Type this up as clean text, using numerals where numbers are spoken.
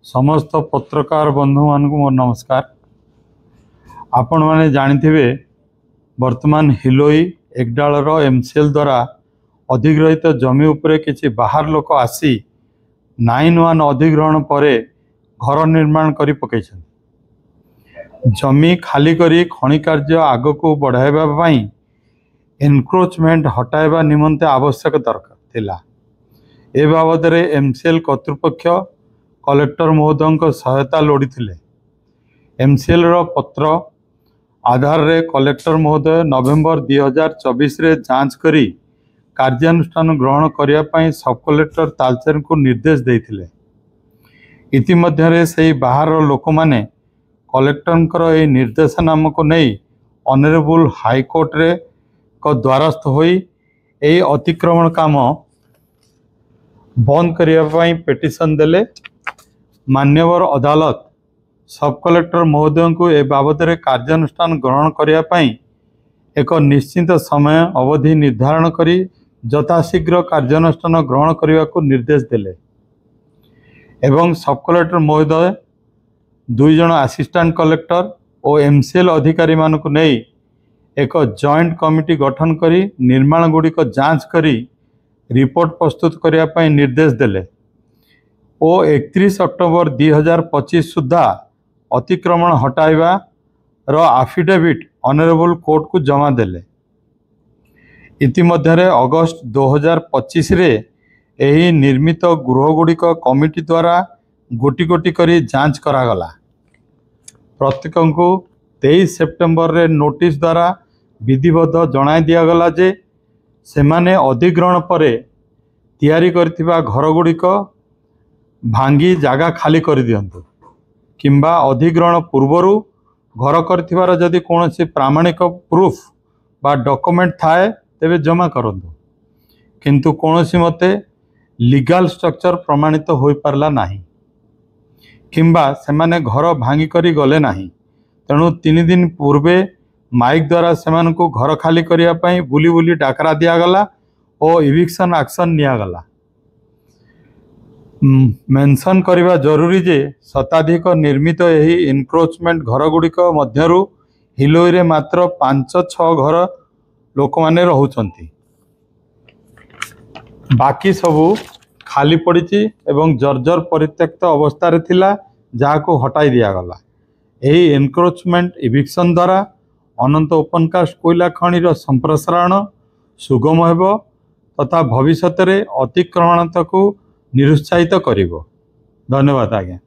समस्त पत्रकार बंधु मान को मोर नमस्कार। आपण मैंने जानिथिबे वर्तमान हिलोई एकडालर एमसीएल द्वारा अधिग्रहित जमी उपरे किछि बाहर लोक आसी 9-1 अधिग्रहण परे घर निर्माण करी पकैछन। जमी खाली करी खनि कार्य आग को बढ़ाइबा पई एनक्रोचमेंट हटाइबा निमंते आवश्यक दरकार थिला। ए बाबद रे एमसीएल कर्तृपक्ष कलेक्टर महोदय सहायता लोड़ी थिले। एमसीएल रो पत्र आधार रे कलेक्टर महोदय नवेम्बर 2024 रे जांच करी कार्यानुष्ठान ग्रहण करिया पई सब कलेक्टर तालचेर को निर्देश देथिले। इतिमध्ये रे सेही बाहर लोक माने कलेक्टर ए निर्देशनामा को नहीं ऑनरेबल हाई कोर्ट रे को द्वारस्थ होई ए अतिक्रमण काम बंद करने पिटिशन देले। मान्यवर अदालत सब कलेक्टर महोदय को ए बाबद रे कार्यानुष्ठान ग्रहण करने एक निश्चित समय अवधि निर्धारण करी यथाशीघ्र कार्यानुष्ठान ग्रहण करने को निर्देश देले एवं सब कलेक्टर महोदय 2 जन असिस्टेंट कलेक्टर और एमसीएल अधिकारी मान को नहीं एक जॉइंट कमिटी गठन करी निर्माण गुड़िक जांच करी रिपोर्ट प्रस्तुत करने निर्देश देले और 31 अक्टोबर 2025 सुधा अतिक्रमण हटाइबा रो आफिडेविट ऑनरेबल कोर्ट को जमा देले। इतिमध्ये अगस्त 2025 रे एही निर्मित गृहगुड़िक कमिटी द्वारा गोटी गोटी करी जांच करागला। प्रत्येक को 23 सेप्टेम्बर रे नोटिस द्वारा विधिबद्ध जणाई दियागला जे सेमाने अधिग्रहण परे तैयारी करथिबा घर गुड़िक भांगी जागा खाली कर दियंतु किंबा अधिग्रहण पूर्वरु घर करथिबार जदि कोनोसी प्रामाणिक प्रूफ बा डॉक्यूमेंट थाए तेबे जमा करंतु किंतु कोनोसी मते लीगल स्ट्रक्चर प्रमाणित होई पारला नाही किंबा सेमाने घर भांगी करी गले नाही। तेणु 3 दिन पूर्वे माइक द्वारा सेमान को घर खाली करिया पई बुली बुली डाकरा दियागला और इविक्शन एक्शन नियागला। मेंशन करिबा जरूरी जे शताधिक निर्मित एही इनक्रोचमेंट घर गुड़िक मध्यरु हिलोई रे मात्र 5-6 घर लोक माने रहुचंती। बाकी सबू खाली पड़ी एवं जर्जर परित्यक्त अवस्था रे थिला जहा को हटाई दियागला। एही एनक्रोचमेंट इविक्शन द्वारा अनंत ओपनकास्ट कोयला खनिर संप्रसारण सुगम हेबो तथा भविष्य रे अतिक्रमणता को निरुत्साहित करिवो। धन्यवाद आज्ञा।